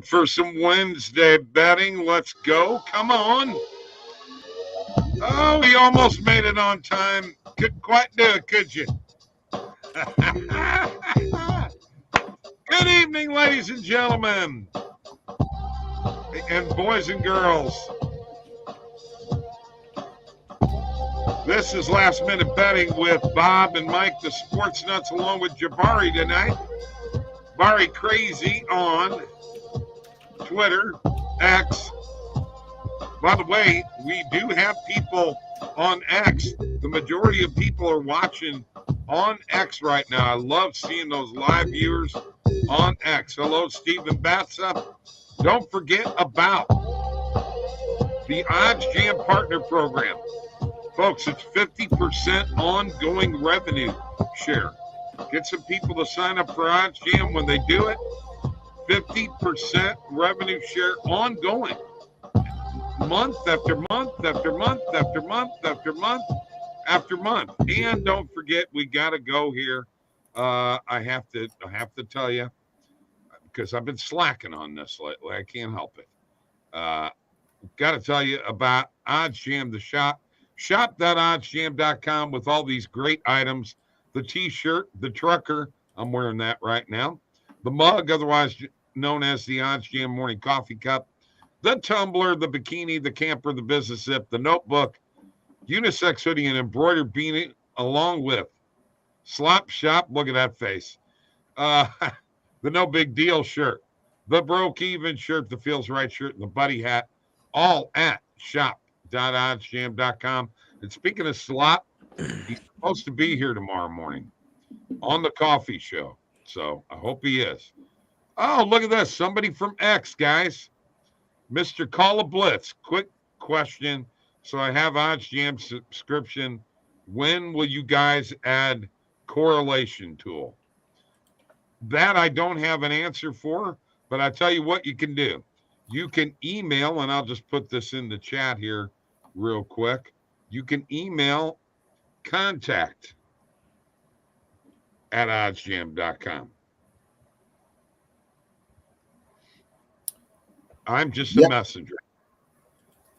for some Wednesday betting. Let's go. Come on. Oh, we almost made it on time. Couldn't quite do it, could you? Good evening, ladies and gentlemen, and boys and girls. This is Last Minute Betting with Bob and Mike, the Sports Nuts, along with Jabari tonight. Jabari Crazy on Twitter, X. By the way, we do have people on X. The majority of people are watching on X right now. I love seeing those live viewers on X. Hello, Stephen Batsa. Don't forget about the OddsJam Partner Program. Folks, it's 50% ongoing revenue share. Get some people to sign up for OddsJam when they do it. 50% revenue share ongoing. Month after month after month after month after month after month. And don't forget, we got to go here. I have to tell you, because I've been slacking on this lately. I can't help it. Got to tell you about OddsJam, the shop. Shop.oddsjam.com with all these great items. The T-shirt, the trucker. I'm wearing that right now. The mug, otherwise known as the OddsJam Morning Coffee Cup. The tumbler, the bikini, the camper, the business zip, the notebook, unisex hoodie, and embroidered beanie, along with Slop Shop. Look at that face. The No Big Deal shirt, the Broke Even shirt, the Feels Right shirt, and the Buddy hat, all at shop.oddsjam.com. And speaking of Slop, he's supposed to be here tomorrow morning on the coffee show. So I hope he is. Oh, look at this. Somebody from X, guys. Mr. Call a Blitz, quick question. So I have OddsJam subscription. When will you guys add correlation tool? That I don't have an answer for, but I tell you what you can do. You can email, and I'll just put this in the chat here real quick. You can email contact@oddsjam.com. I'm just a messenger.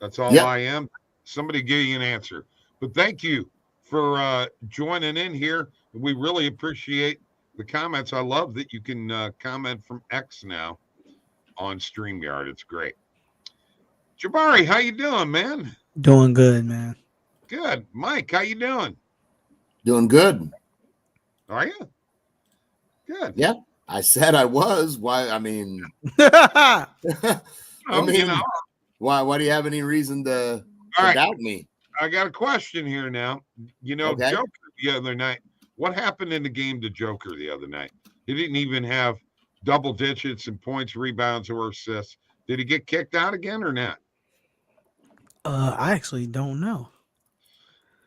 That's all I am. Somebody give you an answer. But thank you for joining in here. We really appreciate the comments. I love that you can comment from X now on StreamYard. It's great. Jabari, how you doing, man? Doing good, man. Good. Mike, how you doing? Doing good. Are you? Good. Yeah. I said I was. Why? I mean, I mean, you know. Why do you have any reason to doubt me? I got a question here now. You know, Okay. Joker the other night. What happened in the game to Joker the other night? He didn't even have double digits in points, rebounds, or assists. Did he get kicked out again or not? I actually don't know.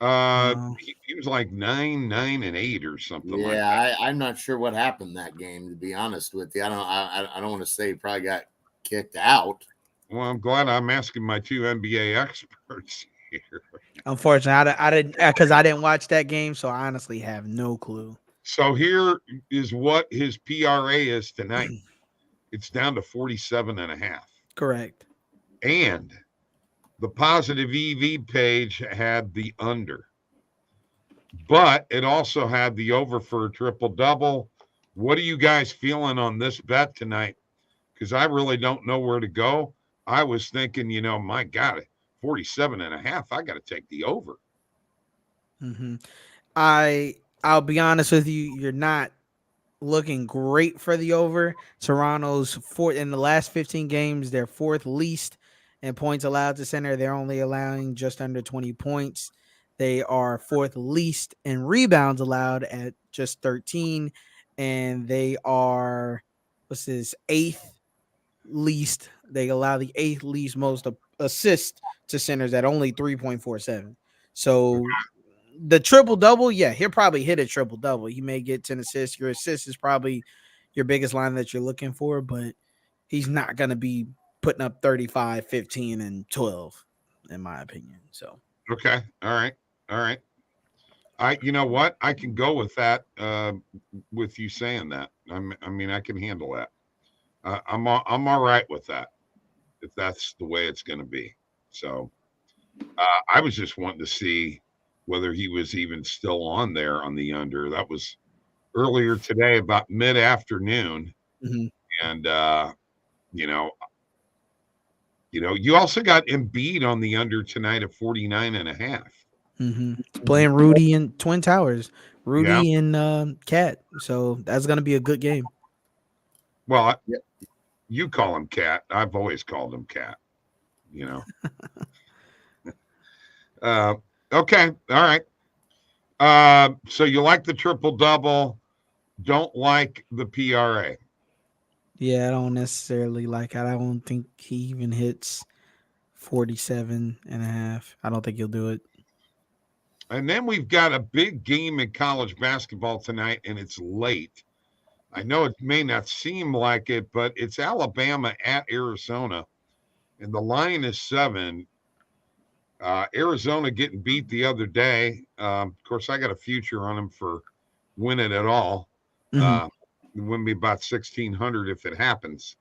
He was like 9, 9, and 8 or something like that. Yeah, I'm not sure what happened that game, to be honest with you. I don't want to say he probably got kicked out. Well, I'm glad I'm asking my two NBA experts here. Unfortunately, I didn't because I didn't watch that game, so I honestly have no clue. So here is what his PRA is tonight. It's down to 47.5. Correct. And the positive EV page had the under, but it also had the over for a triple-double. What are you guys feeling on this bet tonight? Because I really don't know where to go. I was thinking, you know, my God, 47.5, I got to take the over. Mm-hmm. I'll be honest with you, you're not looking great for the over. Toronto's fourth in the last 15 games, they're fourth least in points allowed to center. They're only allowing just under 20 points. They are fourth least in rebounds allowed at just 13. And they are, eighth least. They allow the eighth least most assists to centers at only 3.47. So the triple-double, he'll probably hit a triple-double. He may get 10 assists. Your assist is probably your biggest line that you're looking for, but he's not going to be putting up 35, 15, and 12, in my opinion. So okay. All right. You know what? I can go with that, with you saying that. I mean, I can handle that. I'm all right with that if that's the way it's going to be. So I was just wanting to see whether he was even still on there on the under. That was earlier today, about mid-afternoon, Mm-hmm. and you also got Embiid on the under tonight at 49.5. Mm-hmm. Playing Rudy and Twin Towers, Yeah. Rudy and Cat. So that's gonna be a good game. Well, you call him Cat. I've always called him Cat. Okay. All right. So you like the triple double, don't like the PRA. Yeah, I don't necessarily like it. I don't think he even hits 47.5. I don't think he'll do it. And then we've got a big game in college basketball tonight, and it's late. I know it may not seem like it, but it's Alabama at Arizona, and the line is 7. Arizona getting beat the other day. Of course, I got a future on them for winning it all. Mm-hmm. Win me about 1,600 if it happens.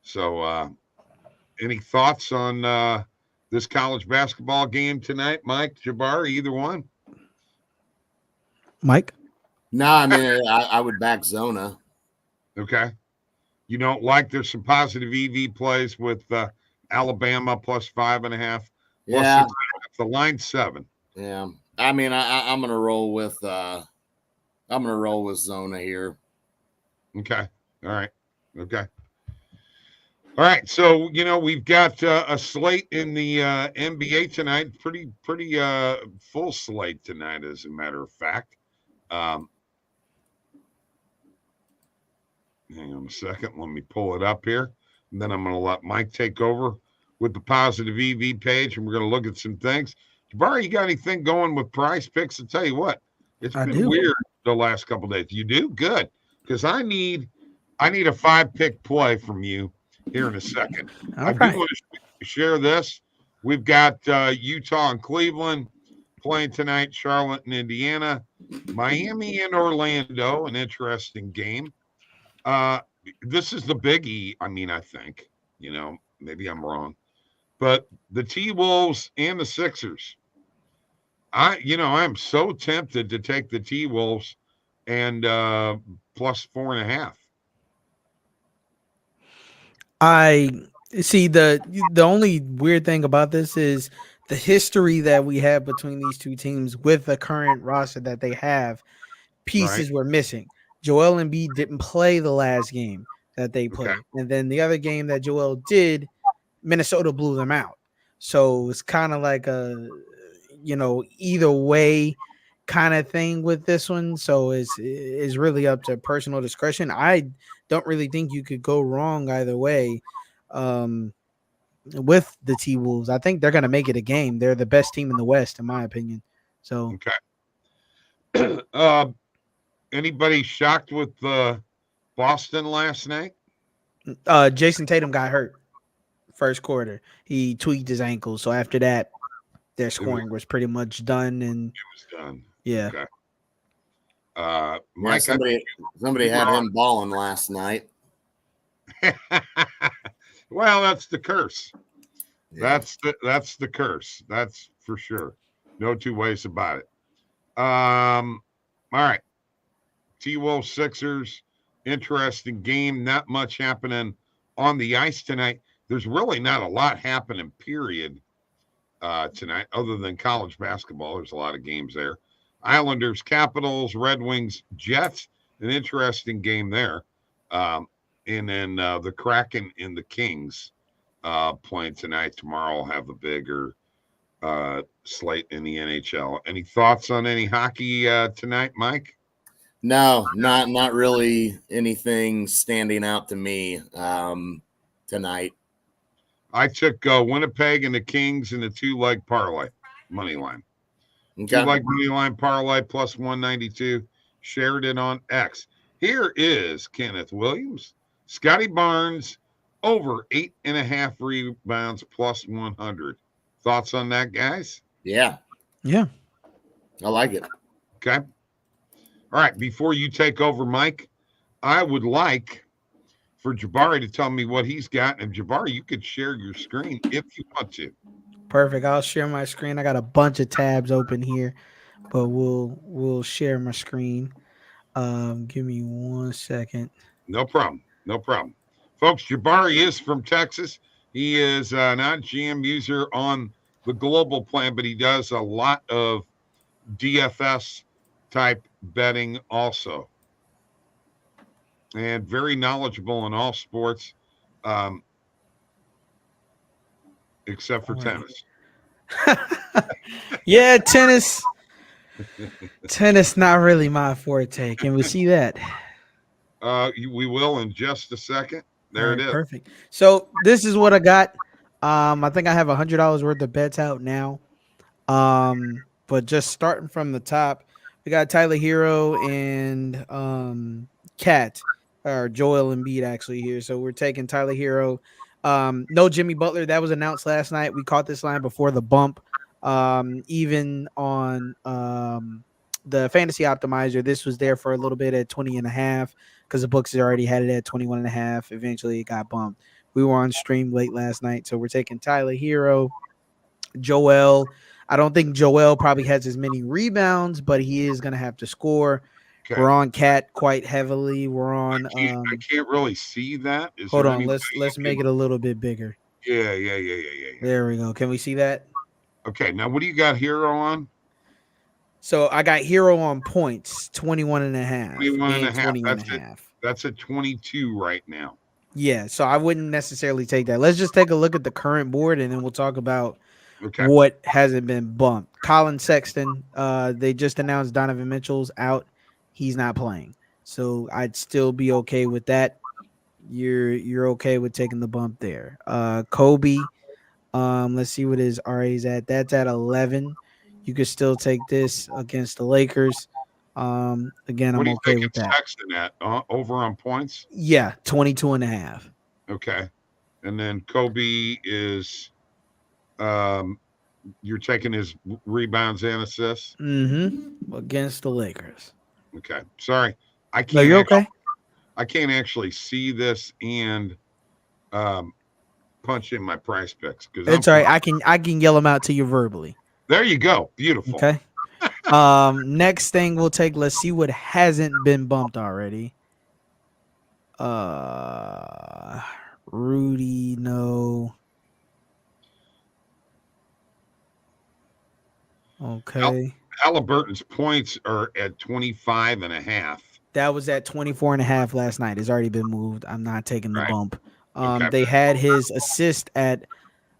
So, any thoughts on this college basketball game tonight, Mike, Jabari, either one? Mike? No, I mean, I would back Zona. Okay. You don't like there's some positive EV plays with Alabama plus 5.5. Yeah. The line's 7. Yeah. I mean, I'm gonna roll with Zona here. Okay. All right. Okay. All right. So, we've got a slate in the NBA tonight. Pretty full slate tonight, as a matter of fact. Hang on a second. Let me pull it up here. And then I'm going to let Mike take over with the positive EV page, and we're going to look at some things. Jabari, you got anything going with Prize Picks? I'll tell you what, it's been weird the last couple of days. You do? Good. Because I need a 5-pick play from you here in a second. I do want to share this. We've got Utah and Cleveland playing tonight, Charlotte and Indiana, Miami and Orlando, an interesting game. This is the biggie. I mean, I think, maybe I'm wrong, but the T-Wolves and the Sixers. I'm so tempted to take the T-Wolves and plus 4.5. I see the only weird thing about this is the history that we have between these two teams with the current roster that they have. Pieces were missing. Joel Embiid didn't play the last game that they played. Okay. And then the other game that Joel did, Minnesota blew them out. So it's kind of like a, either way kind of thing with this one. So it's really up to personal discretion. I don't really think you could go wrong either way with the T-Wolves. I think they're going to make it a game. They're the best team in the West, in my opinion. So, okay. Anybody shocked with Boston last night? Jason Tatum got hurt first quarter. He tweaked his ankle. So after that, their scoring was pretty much done. And it was done. Yeah. Okay. Mike, somebody had him balling last night. Well, that's the curse. Yeah. That's the curse. That's for sure. No two ways about it. All right. T-Wolves, Sixers, interesting game. Not much happening on the ice tonight. There's really not a lot happening, period, tonight, other than college basketball. There's a lot of games there. Islanders, Capitals, Red Wings, Jets, an interesting game there. And then the Kraken and the Kings playing tonight. Tomorrow I'll have the bigger slate in the NHL. Any thoughts on any hockey tonight, Mike? No, not really anything standing out to me tonight. I took Winnipeg and the Kings in the 2-leg parlay money line. Okay. 2-leg money line parlay plus 192. Shared it on X. Here is Kenneth Williams. Scotty Barnes over 8.5 rebounds plus 100. Thoughts on that, guys? Yeah. I like it. Okay. All right, before you take over, Mike, I would like for Jabari to tell me what he's got. And Jabari, you could share your screen if you want to. Perfect. I'll share my screen. I got a bunch of tabs open here, but we'll share my screen. Give me 1 second. No problem. No problem. Folks, Jabari is from Texas. He is an OddsJam user on the global plan, but he does a lot of DFS type betting also. And very knowledgeable in all sports, except for tennis. Yeah, tennis. Tennis not really my forte. Can we see that? We will in just a second. There it is. Perfect. So this is what I got. I think I have $100 worth of bets out now. But just starting from the top, we got Tyler Hero and Cat or Joel Embiid actually here. So we're taking Tyler Hero. No Jimmy Butler. That was announced last night. We caught this line before the bump. Even on the fantasy optimizer, this was there for a little bit at 20.5 because the books already had it at 21.5. Eventually it got bumped. We were on stream late last night, so we're taking Tyler Hero. Joel, I don't think Joel probably has as many rebounds, but he is going to have to score. Okay. We're on Cat quite heavily. We're on. I can't really see that. Hold on, let's make it a little bit bigger. Yeah. There we go. Can we see that? Okay, now what do you got Hero on? So I got Hero on points, 21.5. 21.5. That's a 22 right now. Yeah, so I wouldn't necessarily take that. Let's just take a look at the current board, and then we'll talk about what hasn't been bumped. Colin Sexton, they just announced Donovan Mitchell's out. He's not playing. So I'd still be okay with that. You're okay with taking the bump there. Kobe, let's see what his RA is at. That's at 11. You could still take this against the Lakers. Again, I'm okay with that. Sexton at over on points? Yeah, 22.5. Okay. And then Kobe is you're taking his rebounds and assists? Against the Lakers. Okay. Sorry. I can't. No, you're okay. I can't actually see this and punch in my price picks because it's all right. I can yell them out to you verbally. There you go. Beautiful. Okay. Next thing we'll take. Let's see what hasn't been bumped already. Rudy, no. Okay. Halliburton's points are at 25.5. That was at 24.5 last night. It's already been moved. I'm not taking the bump. They had his assist at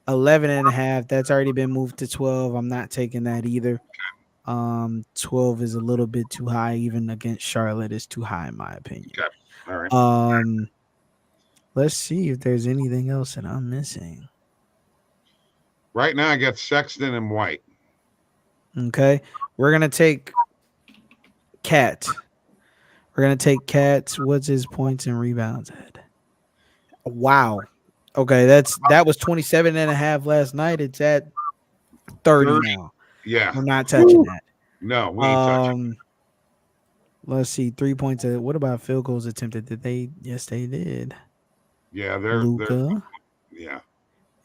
11.5. That's already been moved to 12. I'm not taking that either. 12 is a little bit too high. Even against Charlotte, is too high in my opinion. Okay. All right. Let's see if there's anything else that I'm missing. Right now, I got Sexton and White. Okay. We're going to take Cat. We're going to take Cat's. What's his points and rebounds at? Wow. Okay. That was 27.5 last night. It's at 30 now. Yeah. We're not touching that. No, we ain't touching. Let's see. 3 points. What about field goals attempted? Did they? Yes, they did. Yeah. They're Luka. Yeah.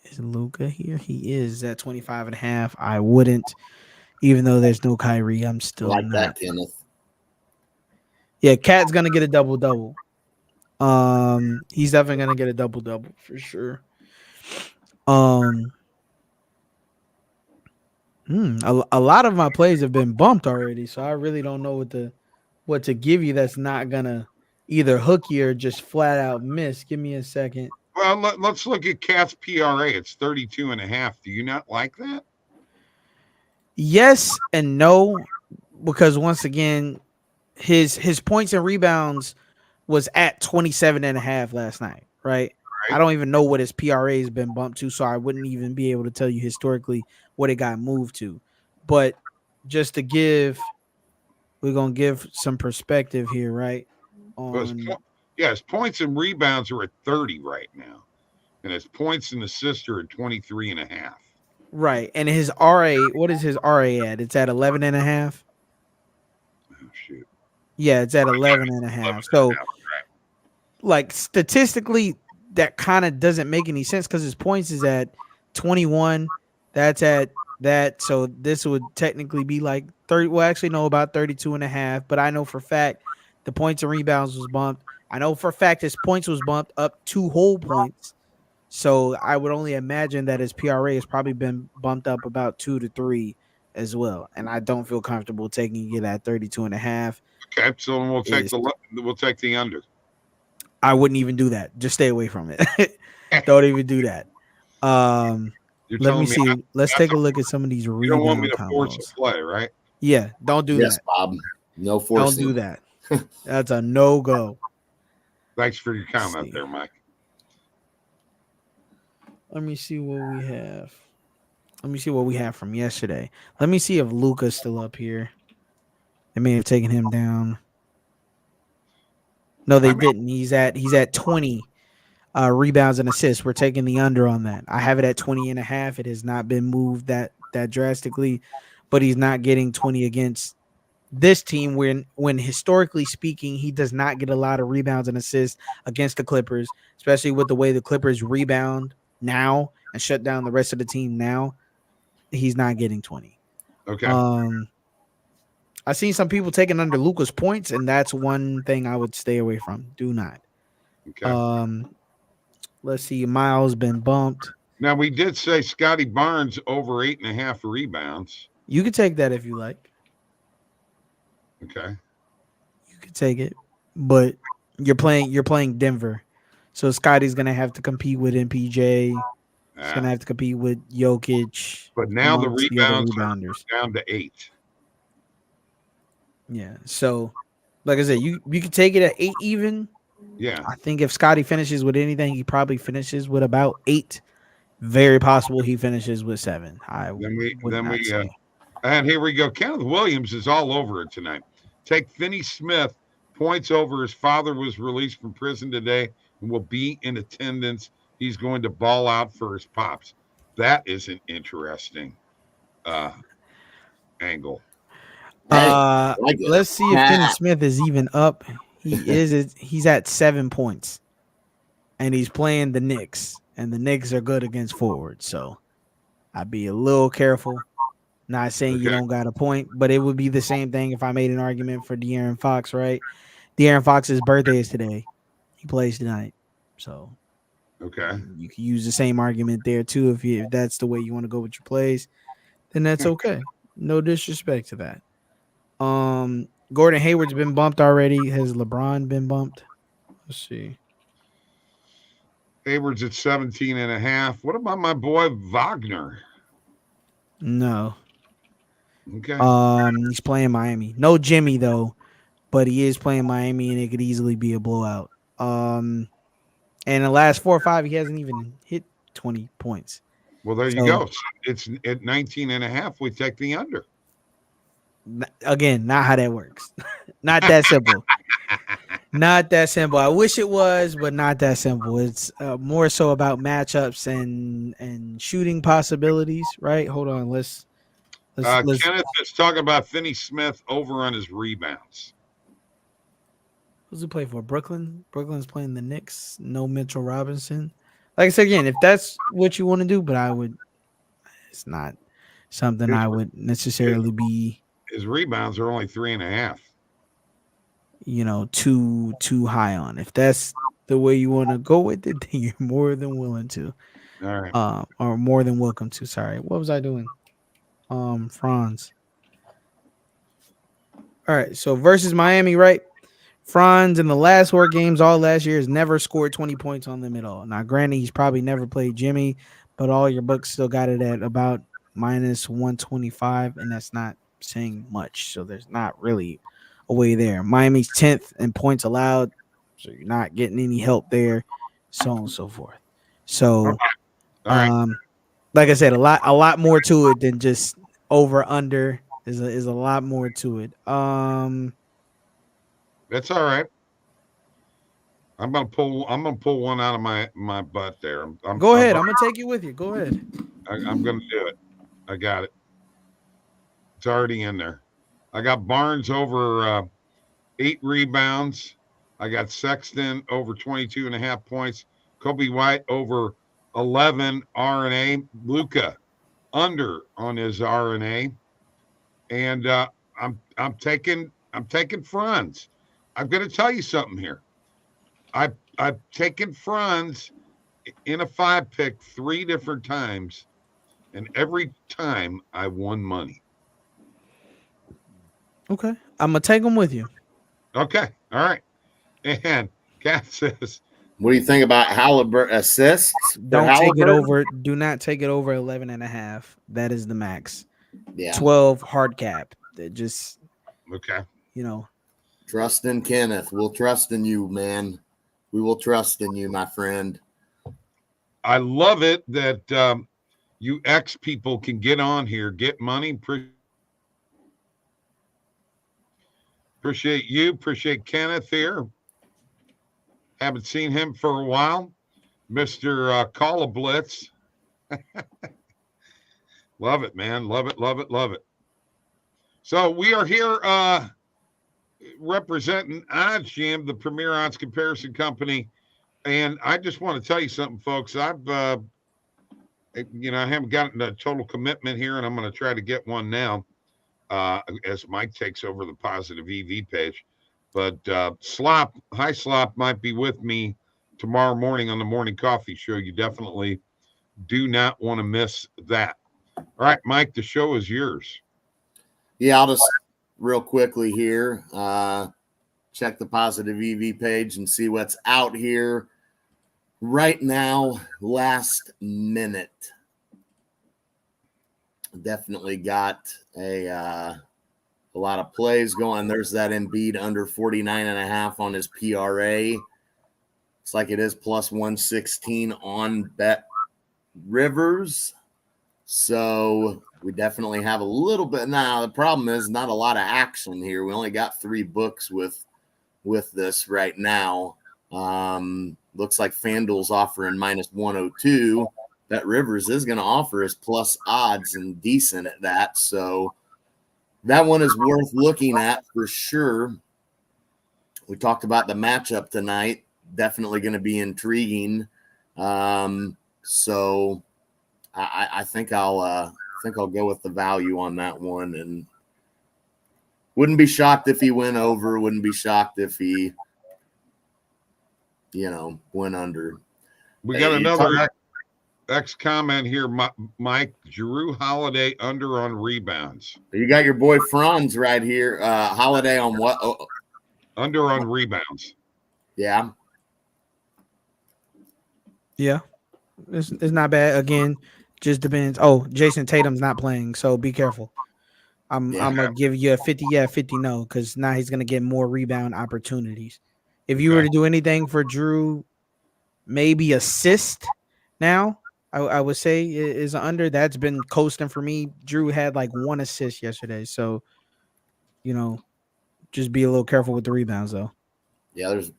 Is Luka here? He is at 25.5. I wouldn't. Even though there's no Kyrie, I'm still like not. That, Kenneth. Yeah, Cat's gonna get a double-double. He's definitely gonna get a double-double for sure. A lot of my plays have been bumped already, so I really don't know what to give you that's not gonna either hook you or just flat out miss. Give me a second. Well, let's look at Cat's PRA. It's 32.5. Do you not like that? Yes and no, because once again, his points and rebounds was at 27.5 last night, right? I don't even know what his PRA has been bumped to, so I wouldn't even be able to tell you historically what it got moved to. But just to we're going to give some perspective here, right? His points and rebounds are at 30 right now, and his points and assists are at 23.5. Right, and his RA, what is his RA at? It's at 11.5. Oh shoot! Yeah, it's at 11.5. So like statistically, that kind of doesn't make any sense because his points is at 21. That's at that. So this would technically be like 30. Well, actually, no, about 32 and a half. But I know for a fact the points and rebounds was bumped. I know for a fact his points was bumped up 2 whole points. So I would only imagine that his PRA has probably been bumped up about 2 to 3 as well. And I don't feel comfortable taking it at 32 and a half. Okay, so we'll take Is the under. I wouldn't even do that. Just stay away from it. Don't even do that. You're Let me telling me see. Let's take a look at some of these you don't want me rebound to force a combos. play, right? Yeah, don't do Yes, that. Bob. No Don't forcing. do that. That's a no go. Thanks for your comment there, Mike. Let me see what we have. Let me see what we have from yesterday. Let me see if Luca's still up here. They may have taken him down. No, they didn't. He's at 20 rebounds and assists. We're taking the under on that. I have it at 20 and a half. It has not been moved that drastically, but he's not getting 20 against this team when historically speaking, he does not get a lot of rebounds and assists against the Clippers, especially with the way the Clippers rebound now and shut down the rest of the team now. He's not getting 20. Okay. I've seen some people taking under Luka's points, and that's one thing I would stay away from. Do not. Okay. Let's see. Miles been bumped. Now we did say Scotty Barnes over 8.5 rebounds. You can take that if you like. Okay. You can take it, but you're playing Denver, so Scotty's gonna have to compete with MPJ. He's gonna have to compete with Jokic. But now the rebounds rebounders are down to 8. Yeah. So, like I said, you can take it at 8 even. Yeah. I think if Scotty finishes with anything, he probably finishes with about 8. Very possible he finishes with 7. And here we go. Kenneth Williams is all over it tonight. Take Finney Smith, points over. His father was released from prison today and will be in attendance. He's going to ball out for his pops. That is an interesting angle. Let's see if Finney Smith is even up. He's at 7 points. And he's playing the Knicks. And the Knicks are good against forwards. So I'd be a little careful. Not saying you don't got a point, but it would be the same thing if I made an argument for De'Aaron Fox, right? De'Aaron Fox's birthday is today. He plays tonight. So you can use the same argument there too. If that's the way you want to go with your plays, then that's okay. No disrespect to that. Gordon Hayward's been bumped already. Has LeBron been bumped? Let's see. Hayward's at 17.5. What about my boy Wagner? No. Okay. He's playing Miami. No Jimmy though, but he is playing Miami, and it could easily be a blowout. And the last 4 or 5, he hasn't even hit 20 points. Well, there you go. It's at 19.5. We take the under. Again, not how that works. Not that simple. Not that simple. I wish it was, but not that simple. It's more so about matchups and shooting possibilities, right? Hold on. Let's Kenneth is talking about Finney Smith over on his rebounds. Who's he play for? Brooklyn? Brooklyn's playing the Knicks. No Mitchell Robinson. Like I said again, if that's what you want to do, but it's not something I would necessarily be. His rebounds are only 3.5. Too high on. If that's the way you want to go with it, then you're more than willing to. All right. Or more than welcome to. Sorry. What was I doing? Franz. All right. So versus Miami, right? Franz in the last 4 games all last year has never scored 20 points on them at all. Now, granted, he's probably never played Jimmy, but all your books still got it at about minus 125, and that's not saying much. So there's not really a way there. Miami's 10th in points allowed, so you're not getting any help there, so on and so forth. So, like I said, a lot more to it than just over under. Is a lot more to it. That's all right. I'm gonna pull one out of my butt there. Go ahead. I'm gonna take you with you. Go ahead. I'm gonna do it. I got it. It's already in there. I got Barnes over 8 rebounds. I got Sexton over 22.5 points. Kobe White over 11 RNA. Luka under on his RNA. And I'm taking Franz. I'm going to tell you something here. I've taken Franz in a 5-pick 3 different times, and every time I won money. Okay, I'm gonna take him with you. Okay, all right. And Kat says, What do you think about Halliburton assists? Don't take it over. Do not take it over 11.5. That is the max. Yeah. 12 hard cap. That just okay. Trust in Kenneth. We'll trust in you, man. We will trust in you, my friend. I love it that you X people can get on here, get money. Appreciate you. Appreciate Kenneth here. Haven't seen him for a while. Mr. Call a Blitz. Love it, man. Love it, love it, love it. So we are here representing OddsJam, the premier odds comparison company. And I just want to tell you something, folks. I haven't gotten a total commitment here, and I'm going to try to get one now as Mike takes over the positive EV page. But High Slop might be with me tomorrow morning on the morning coffee show. You definitely do not want to miss that. All right, Mike, the show is yours. Yeah, I'll just real quickly here check the positive EV page and see what's out here right now. Last minute, definitely got a lot of plays going. There's that Embiid under 49.5 on his PRA. It's like it is plus 116 on Bet Rivers. So we definitely have a little bit. Now, the problem is not a lot of action here. We only got 3 books with this right now. Looks like FanDuel's offering minus 102. Bet Rivers is going to offer his plus odds and decent at that. So that one is worth looking at for sure. We talked about the matchup tonight. Definitely going to be intriguing. So I think I'll go with the value on that one, and wouldn't be shocked if he went over. Wouldn't be shocked if he, went under. We got another X comment here, Mike. Jrue Holiday under on rebounds. You got your boy Franz right here. Holiday on what? Oh. Under on rebounds. Yeah. Yeah. It's not bad. Again, just depends. Oh, Jason Tatum's not playing, so be careful. I'm gonna give you a 50 yeah, 50 no, because now he's gonna get more rebound opportunities. If you were to do anything for Jrue, maybe assist now, I would say is under. That's been coasting for me. Jrue had like 1 assist yesterday, so just be a little careful with the rebounds though. Yeah, there's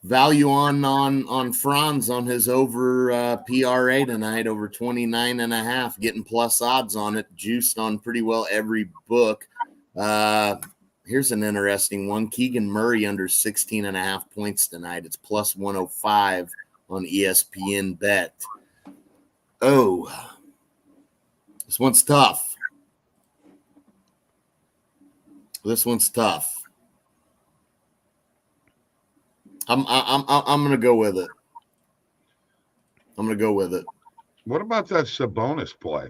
value on Franz on his over PRA tonight, over 29.5, getting plus odds on it, juiced on pretty well every book. Here's an interesting one. Keegan Murray under 16.5 points tonight. It's plus 105 on ESPN Bet. Oh, this one's tough. This one's tough. I'm gonna go with it. What about that Sabonis play?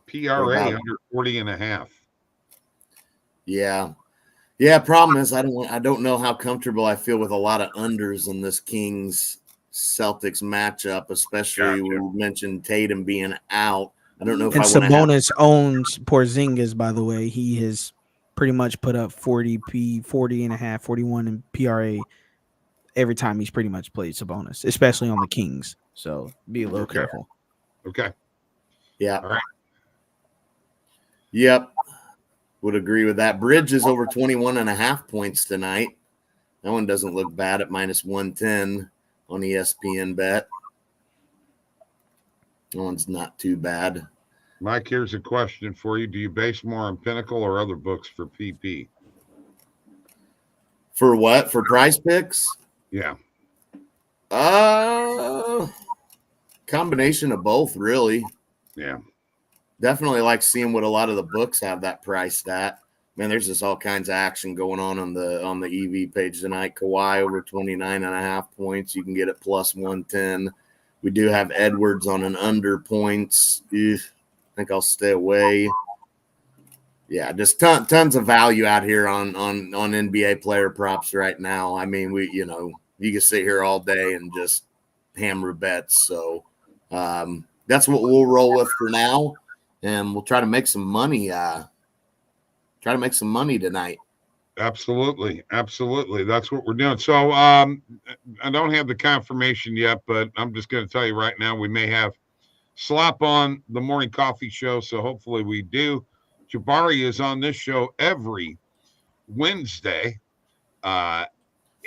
PRA under 40.5. Yeah. Problem is I don't know how comfortable I feel with a lot of unders in this Kings Celtics matchup, especially we mentioned Tatum being out. I don't know if Sabonis owns Porzingis, by the way. He has pretty much put up 40.5, 41 in PRA every time he's pretty much played Sabonis, especially on the Kings. So be a little careful. Okay. Yeah. All right. Yep. Would agree with that. Bridge is over 21.5 points tonight. That one doesn't look bad at minus 110 on ESPN Bet. That one's not too bad. Mike, here's a question for you. Do you base more on Pinnacle or other books for PP? For what? For Prize Picks? Yeah. Combination of both, really. Yeah. Definitely like seeing what a lot of the books have that priced at. Man, there's just all kinds of action going on the EV page tonight. Kawhi over 29.5 points. You can get it plus 110. We do have Edwards on an under points. I think I'll stay away. Yeah, just tons of value out here on NBA player props right now. I mean, you can sit here all day and just hammer bets. So that's what we'll roll with for now, and we'll try to make some money. Tonight. Absolutely. That's what we're doing. So I don't have the confirmation yet, but I'm just going to tell you right now, we may have Slop on the morning coffee show. So hopefully we do. Jabari is on this show every Wednesday. And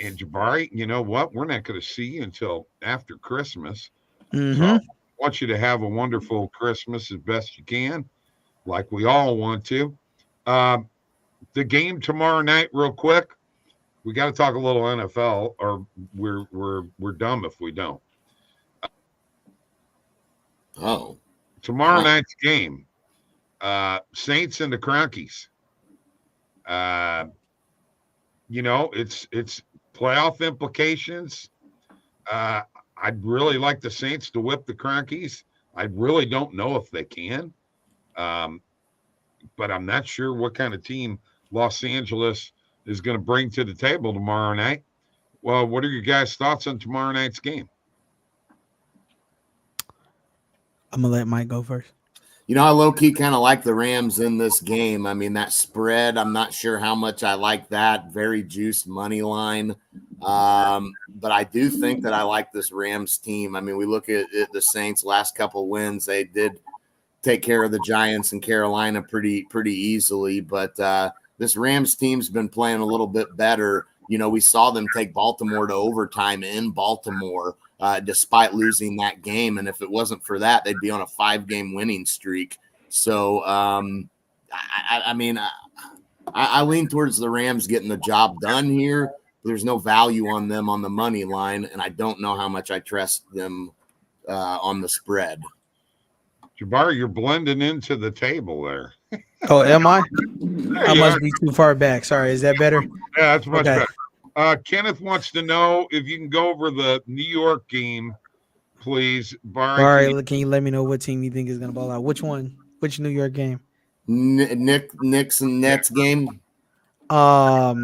Jabari, you know what? We're not going to see you until after Christmas. Mm-hmm. So I want you to have a wonderful Christmas as best you can, like we all want to. The game tomorrow night, real quick. We got to talk a little NFL, or we're dumb if we don't. Tomorrow night's game, Saints and the Cronkies. It's playoff implications. I'd really like the Saints to whip the Cronkies. I really don't know if they can, but I'm not sure what kind of team Los Angeles is going to bring to the table tomorrow night. Well, what are your guys' thoughts on tomorrow night's game? I'm going to let Mike go first. I low-key kind of like the Rams in this game. I mean, that spread, I'm not sure how much I like that. Very juiced money line. But I do think that I like this Rams team. I mean, we look at the Saints' last couple wins. They did take care of the Giants and Carolina pretty easily. But this Rams team's been playing a little bit better. We saw them take Baltimore to overtime in Baltimore. Despite losing that game. And if it wasn't for that, they'd be on a 5-game winning streak. So, I lean towards the Rams getting the job done here. There's no value on them on the money line, and I don't know how much I trust them on the spread. Jabari, you're blending into the table there. Oh, am I? I must be too far back. Sorry, is that better? Yeah, that's much better. Kenneth wants to know if you can go over the New York game, please. Barry, can you let me know what team you think is going to ball out? Which one? Which New York game? Knicks and Nets game. My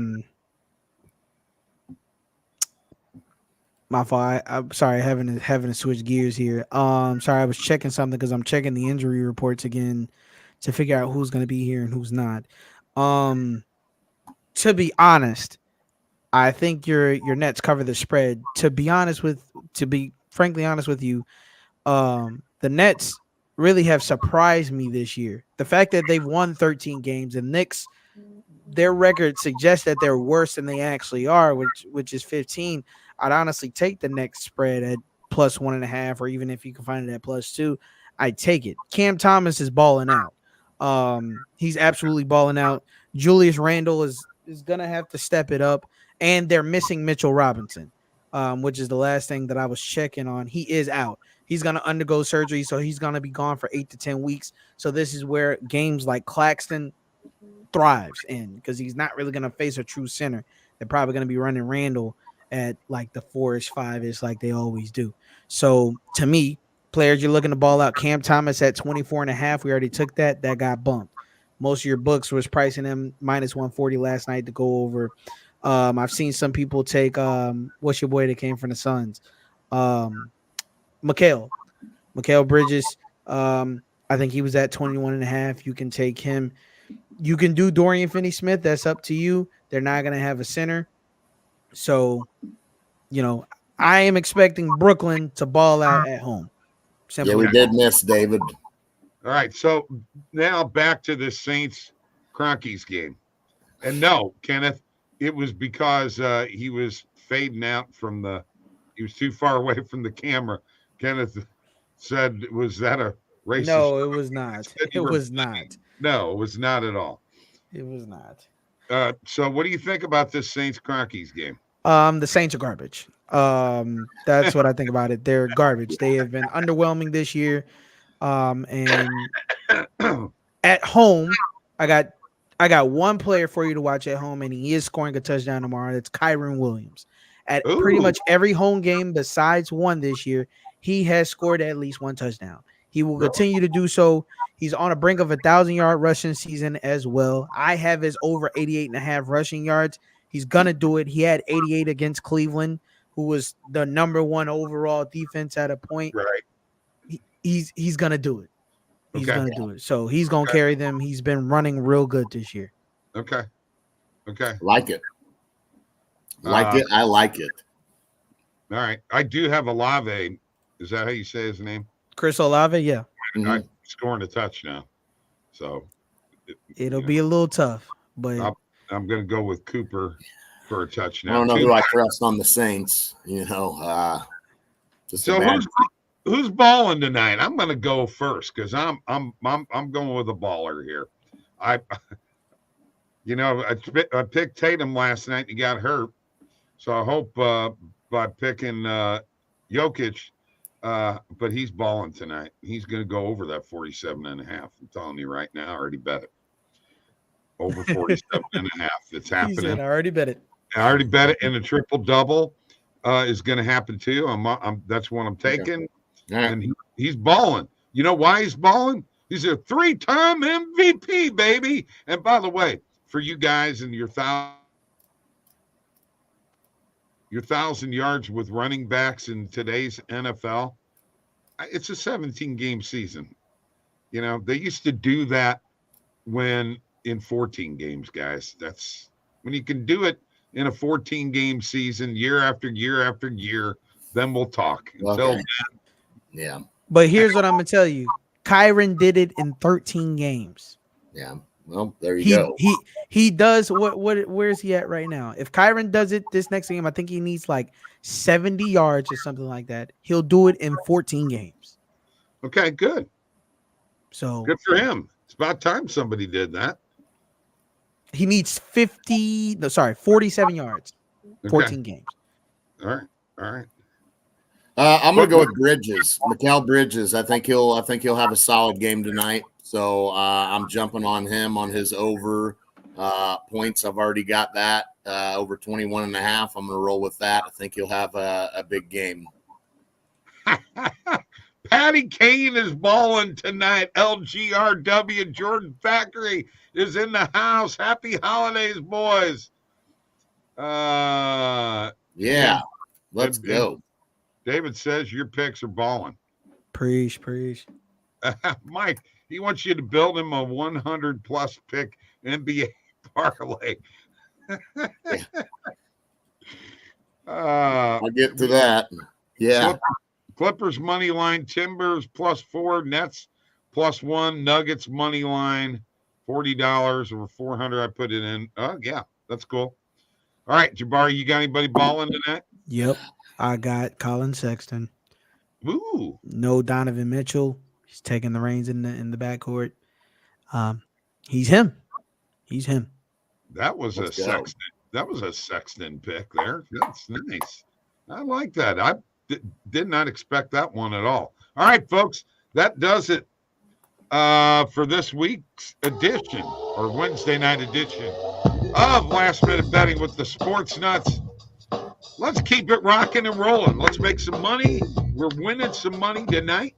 fault. I'm sorry, having to switch gears here. Sorry, I was checking something because I'm checking the injury reports again to figure out who's going to be here and who's not. To be honest, I think your Nets cover the spread. To be frankly honest with you, the Nets really have surprised me this year. The fact that they've won 13 games, and Knicks, their record suggests that they're worse than they actually are, which is 15. I'd honestly take the Nets spread at plus 1.5, or even if you can find it at plus 2, I'd take it. Cam Thomas is balling out. He's absolutely balling out. Julius Randle is gonna have to step it up. And they're missing Mitchell Robinson, which is the last thing that I was checking on. He is out. He's going to undergo surgery, so he's going to be gone for 8 to 10 weeks. So this is where games like Claxton thrives in, because he's not really going to face a true center. They're probably going to be running Randall at like the 4-ish, 5-ish like they always do. So to me, players you're looking to ball out, Cam Thomas at 24.5. We already took that. That got bumped. Most of your books was pricing him minus 140 last night to go over. I've seen some people take what's your boy that came from the Suns, Mikal Bridges. I think he was at 21.5. You can take him. You can do Dorian Finney-Smith. That's up to you. They're not going to have a center, so I am expecting Brooklyn to ball out at home. Simple. Yeah, we did miss David. All right, so now back to the Saints Cronkies game, and no, Kenneth. It was because he was fading out he was too far away from the camera. Kenneth said, was that a racist? No, it was not. It was not. No, it was not at all. It was not. So what do you think about this Saints-Crockies game? The Saints are garbage. That's what I think about it. They're garbage. They have been underwhelming this year. And at home, I got one player for you to watch at home, and he is scoring a touchdown tomorrow. It's Kyron Williams. At pretty much every home game besides one this year, he has scored at least one touchdown. He will continue to do so. He's on the brink of a 1,000-yard rushing season as well. I have his over 88.5 rushing yards. He's gonna do it. He had 88 against Cleveland, who was the number 1 overall defense at a point. Right. He's gonna do it. He's gonna do it. So he's gonna carry them. He's been running real good this year. Okay. Like it. I like it. All right. I do have Olave. Is that how you say his name? Chris Olave, yeah. I'm scoring a touchdown. So it'll be a little tough, but I'm going to go with Cooper for a touchdown. I don't know who I trust on the Saints. So who's balling tonight? I'm going to go first because I'm going with a baller here. I picked Tatum last night and he got hurt, so I hope by picking Jokic, but he's balling tonight. He's going to go over that 47.5. I'm telling you right now, I already bet it. Over 47.5. It's happening. I already bet it. I already bet it, and a triple-double is going to happen too. That's what I'm taking. Right. And he's balling. You know why he's balling? He's a 3-time MVP, baby. And by the way, for you guys and your 1,000 yards with running backs in today's NFL, it's a 17-game season. They used to do that in 14 games, guys. That's when you can do it in a 14-game season, year after year after year. Then we'll talk. Until then, yeah. But here's what I'm gonna tell you: Kyron did it in 13 games. Yeah. Well, there you go. He does what? Where's he at right now? If Kyron does it this next game, I think he needs like 70 yards or something like that. He'll do it in 14 games. Okay, good. So good for him. It's about time somebody did that. He needs 47 yards, 14 games. All right. I'm gonna go with Bridges, Mikal Bridges. I think he'll have a solid game tonight. So I'm jumping on him on his over points. I've already got that over 21.5. I'm gonna roll with that. I think he'll have a big game. Patty Kane is balling tonight. LGRW Jordan Factory is in the house. Happy holidays, boys. Yeah, let's go. David says your picks are balling. Preach. Mike, he wants you to build him a 100-plus pick NBA parlay. I'll get to that. Yeah. Clippers money line, Timbers +4, Nets +1, Nuggets money line, $40 or $400. I put it in. Oh yeah, that's cool. All right, Jabari, you got anybody balling tonight? Yep, I got Colin Sexton. Ooh, no Donovan Mitchell. He's taking the reins in the backcourt. He's him. That was a Sexton. That was a Sexton pick there. That's nice. I like that. I did not expect that one at all. All right, folks, that does it for this week's edition or Wednesday night edition of Last Minute Betting with the Sports Nuts. Let's keep it rocking and rolling. Let's make some money. We're winning some money tonight.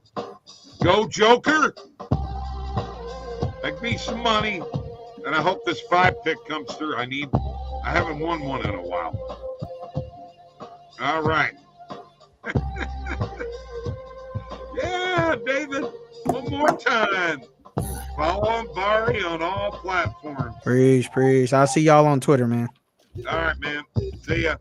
Go Joker. Make me some money. And I hope this 5 pick comes through. I haven't won one in a while. All right. Yeah, David, one more time. Follow Barry on all platforms. Preach. I'll see y'all on Twitter, man. All right, man. See ya.